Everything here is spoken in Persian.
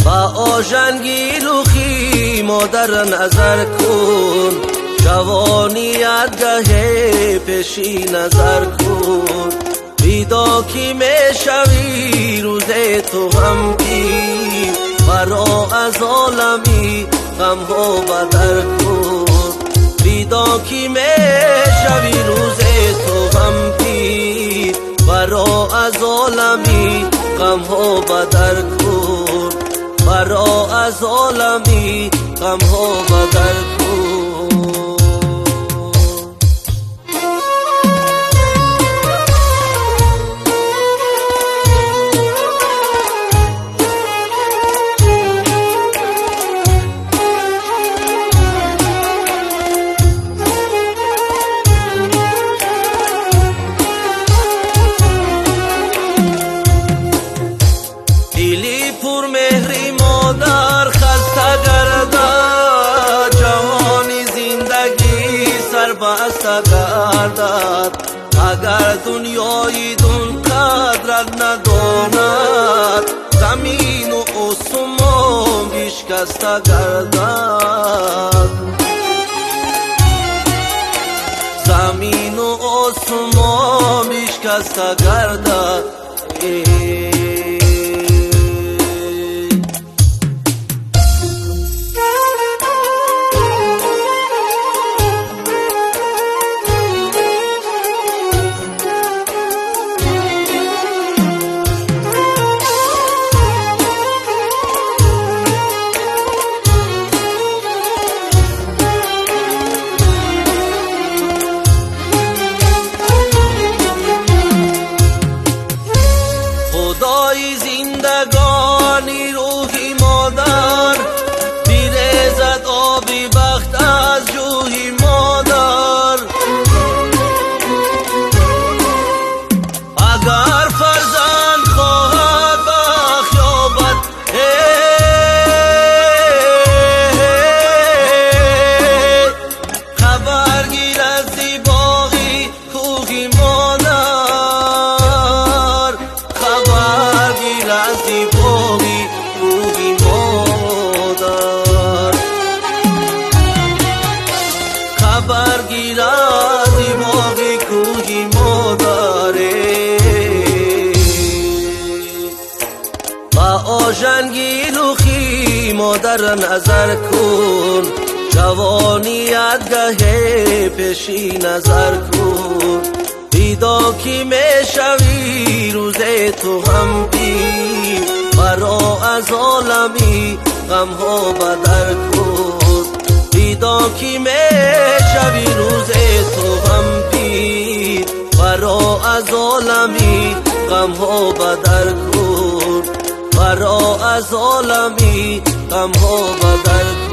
با آژنگی لوخی مادر نظر کن، جوانیت گه پیشی نظر کن. بیدا کی میشوی روز تو غمگین، مرا از عالمی غم ها بدر کن. بیدا کی میشوی روز تو غمگین، مرا از عالمی غم ها بدر کن. مرا از عالمی غم ها بدر کن. پر مهری مادر خسته گردد، جهانی زندگی سربسته گردد. اگر دنیای دون قدرت نداند، زمین و آسمان بشکسته گردد. زمین و آسمان بشکسته گردد. خدای زندگانی روحی مادر، بیرزد آبی بخت از جوی مادر. اگر فرزند خواهد بخت یابد، خبر گیر از زیبایی کوهی مادر. زیبایی روحی مادر، خبر گیر از زیبایی کوهی مادر. با آژنگی لوخی مادر نظر کن، جوانیت گه پیشی نظر کن. بیدا کی میشوی روز تو غمگین، مرا از عالمی غم ها بدر کن. بیدا کی میشوی روز تو غمگین، مرا از عالمی غم ها بدر کن. مرا از عالمی غم ها بدر کن.